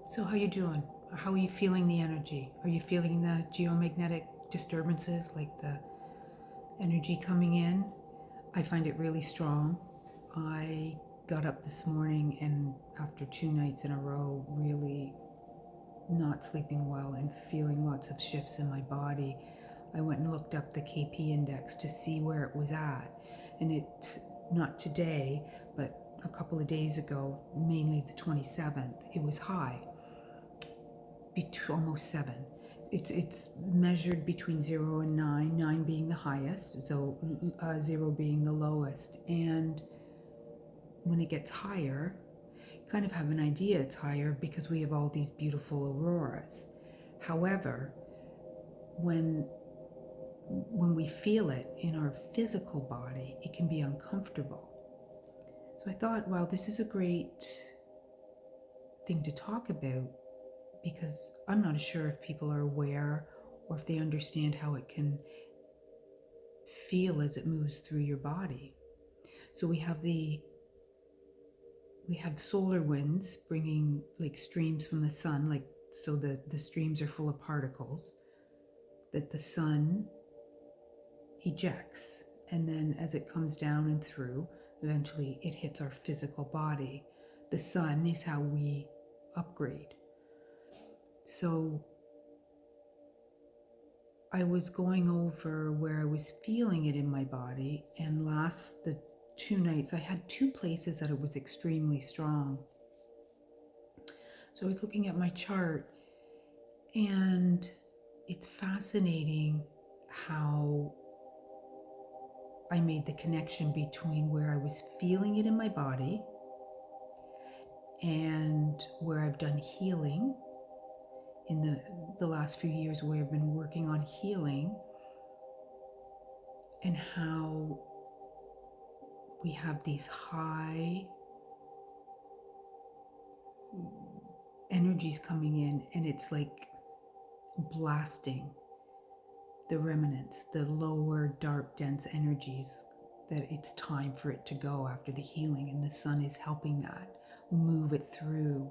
So how you doing? How are you feeling the energy? Are you feeling the geomagnetic disturbances, like the energy coming in? I find it really strong. I got up this morning and after 2 nights in a row, really not sleeping well and feeling lots of shifts in my body, I went and looked up the KP index to see where it was at. And it, not today, but a couple of days ago, mainly the 27th, it was high. Almost 7. It's measured between 0 and 9, 9 being the highest, so 0 being the lowest. And when it gets higher, you kind of have an idea it's higher because we have all these beautiful auroras. However, when we feel it in our physical body, it can be uncomfortable. So I thought, wow, this is a great thing to talk about, because I'm not sure if people are aware or if they understand how it can feel as it moves through your body. So we have solar winds bringing like streams from the sun, like, so the streams are full of particles that the sun ejects, and then as it comes down and through, eventually it hits our physical body. The sun is how we upgrade. So I was going over where I was feeling it in my body, and the 2 nights I had 2 places that it was extremely strong. So I was looking at my chart, and it's fascinating how I made the connection between where I was feeling it in my body and where I've done healing in the last few years, where I've been working on healing, and how we have these high energies coming in, and it's like blasting the remnants, the lower, dark, dense energies, that it's time for it to go after the healing, and the sun is helping that move it through.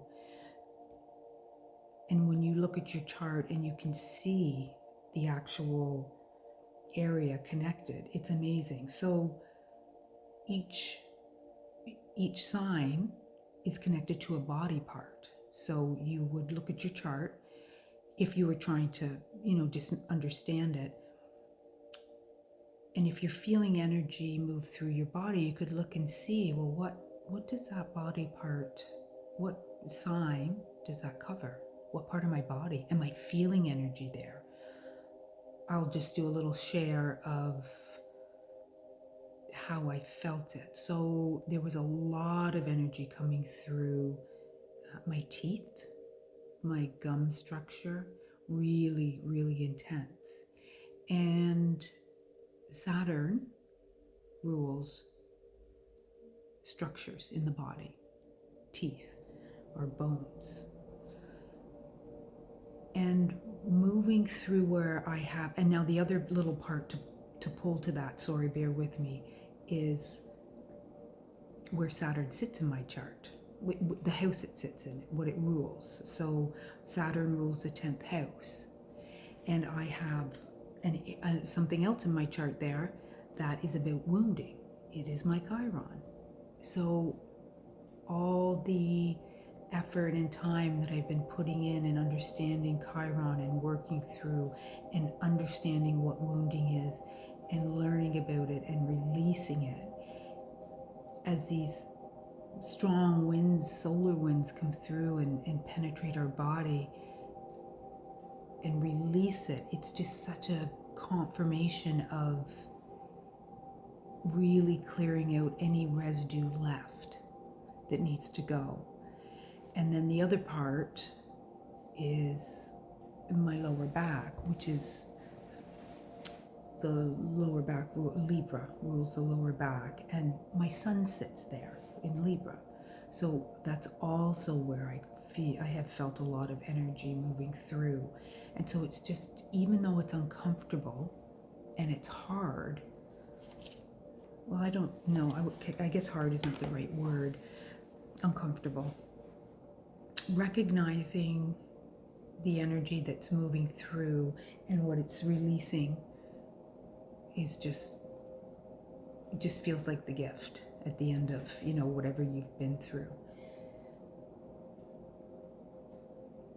And when you look at your chart and you can see the actual area connected, it's amazing. So each sign is connected to a body part. So you would look at your chart if you were trying to, just understand it. And if you're feeling energy move through your body, you could look and see, well, what does that body part, what sign does that cover? What part of my body am I feeling energy there? I'll just do a little share of how I felt it. So there was a lot of energy coming through my teeth, my gum structure, really, really intense. And Saturn rules structures in the body, teeth or bones. And moving through where I have, and now the other little part to pull to that, sorry, bear with me, is where Saturn sits in my chart, the house it sits in, what it rules. So Saturn rules the 10th house. And I have something else in my chart there that is about wounding. It is my Chiron. So all the effort and time that I've been putting in understanding Chiron and working through and understanding what wounding is and learning about it and releasing it, as these strong winds, solar winds, come through and penetrate our body and release it, it's just such a confirmation of really clearing out any residue left that needs to go. And then the other part is my lower back, which is the lower back. Libra rules the lower back, and my sun sits there in Libra. So that's also where I have felt a lot of energy moving through. And so it's just, even though it's uncomfortable and it's hard, well, I don't know, I guess hard isn't the right word, uncomfortable. recognizing the energy that's moving through and what it's releasing is it just feels like the gift at the end of, whatever you've been through.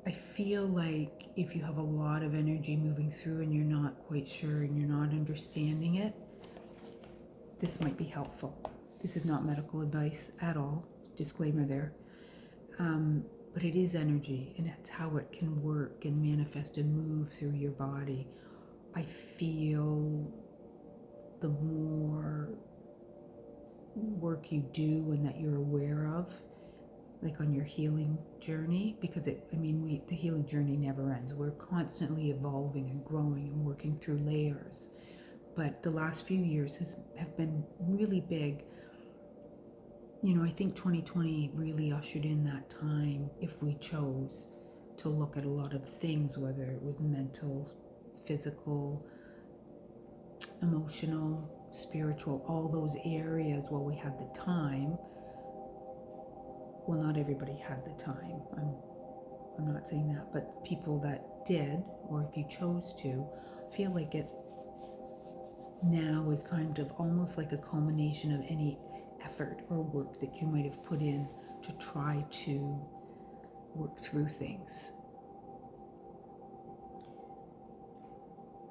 I feel like if you have a lot of energy moving through and you're not quite sure and you're not understanding it, this might be helpful. This is not medical advice at all, disclaimer there. But it is energy, and it's how it can work and manifest and move through your body. I feel the more work you do and that you're aware of, like on your healing journey, because the healing journey never ends. We're constantly evolving and growing and working through layers. But the last few years have been really big. I think 2020 really ushered in that time, if we chose to look at a lot of things, whether it was mental, physical, emotional, spiritual, all those areas while we had the time. Well, not everybody had the time. I'm not saying that, but people that did, or if you chose to, feel like it now is kind of almost like a culmination of any effort or work that you might have put in to try to work through things.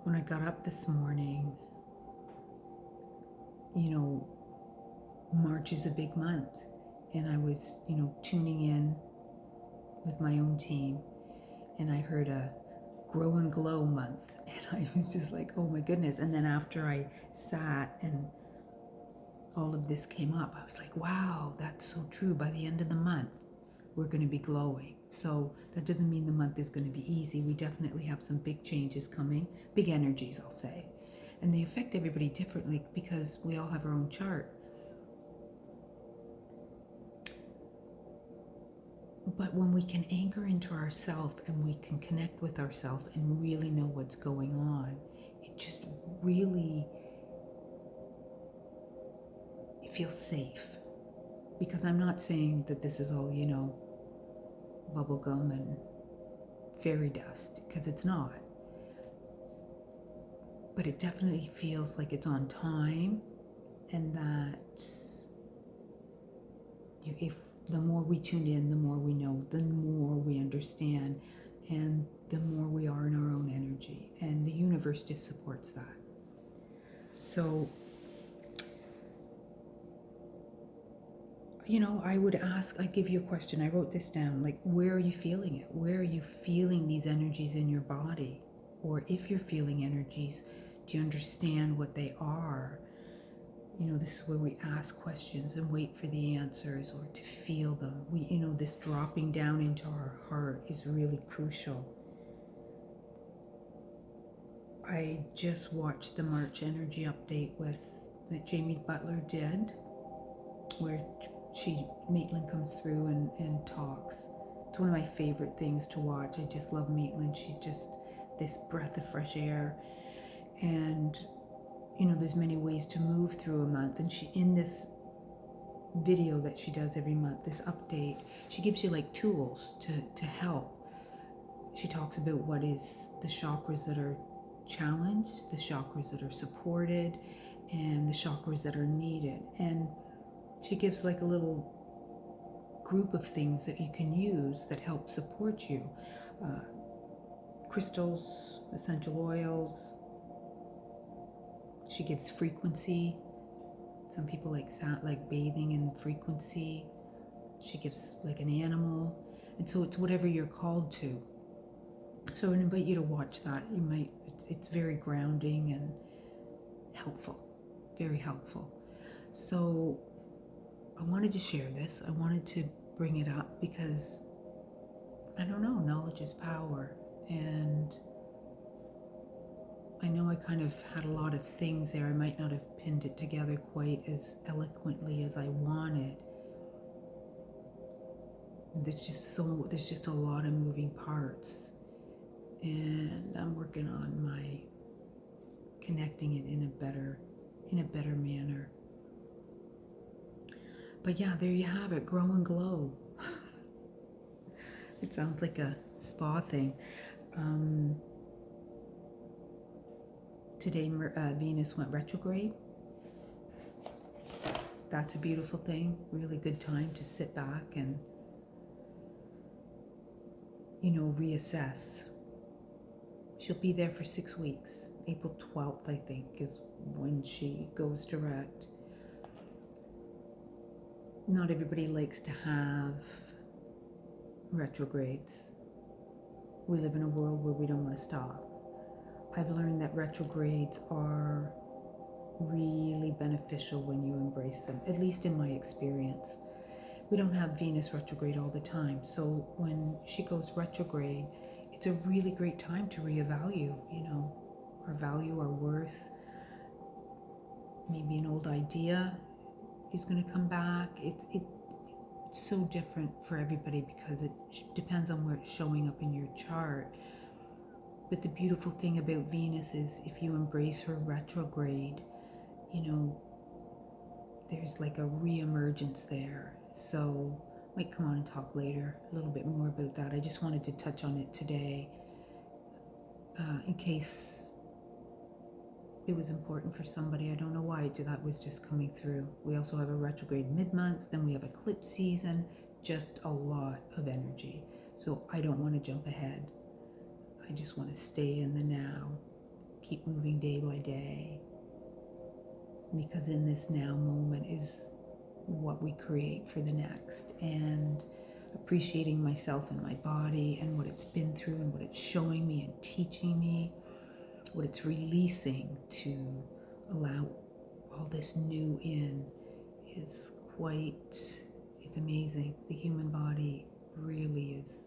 When I got up this morning, March is a big month, and I was, tuning in with my own team, and I heard a grow and glow month, and I was just like, oh my goodness. And then after I sat and all of this came up, I was like, wow, that's so true. By the end of the month, we're going to be glowing. So that doesn't mean the month is going to be easy. We definitely have some big changes coming, big energies, I'll say. And they affect everybody differently because we all have our own chart. But when we can anchor into ourselves and we can connect with ourselves and really know what's going on, it just really, it feels safe. Because I'm not saying that this is all, bubblegum and fairy dust, because it's not. But it definitely feels like it's on time, and that if the more we tune in, the more we know, the more we understand, and the more we are in our own energy. And the universe just supports that. So, I'd give you a question. I wrote this down, like, where are you feeling it? Where are you feeling these energies in your body? Or if you're feeling energies, do you understand what they are? This is where we ask questions and wait for the answers or to feel them. This dropping down into our heart is really crucial. I just watched the March energy update that Jamie Butler did, where Maitland comes through and talks. It's one of my favorite things to watch. I just love Maitland. She's just this breath of fresh air. And there's many ways to move through a month. And she, in this video that she does every month, this update, she gives you like tools to help. She talks about what is the chakras that are challenged, the chakras that are supported, and the chakras that are needed. And she gives like a little group of things that you can use that help support you. Crystals, essential oils. She gives frequency. Some people like bathing in frequency. She gives like an animal. And so it's whatever you're called to. So I invite you to watch that. It's very grounding and helpful, very helpful. So I wanted to share this. I wanted to bring it up because, I don't know, knowledge is power. And I know I kind of had a lot of things there. I might not have pinned it together quite as eloquently as I wanted. There's just a lot of moving parts. And I'm working on my connecting it in a better manner. But yeah, there you have it, grow and glow. It sounds like a spa thing. Today, Venus went retrograde. That's a beautiful thing. Really good time to sit back and, reassess. She'll be there for 6 weeks. April 12th, I think, is when she goes direct. Not everybody likes to have retrogrades. We live in a world where we don't want to stop. I've learned that retrogrades are really beneficial when you embrace them, at least in my experience. We don't have Venus retrograde all the time, so when she goes retrograde, it's a really great time to reevaluate, our value, our worth. Maybe an old idea is going to come back. It's so different for everybody because it depends on where it's showing up in your chart. But the beautiful thing about Venus is if you embrace her retrograde, there's like a re-emergence there. So I might come on and talk later a little bit more about that. I just wanted to touch on it today in case it was important for somebody. I don't know why that was just coming through. We also have a retrograde mid-month, then we have eclipse season, just a lot of energy. So I don't want to jump ahead. I just want to stay in the now, keep moving day by day, because in this now moment is what we create for the next, and appreciating myself and my body and what it's been through and what it's showing me and teaching me, what it's releasing to allow all this new in is it's amazing. The human body really is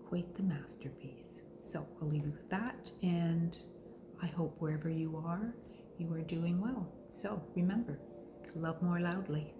quite the masterpiece. So I'll leave you with that, and I hope wherever you are doing well. So remember, love more loudly.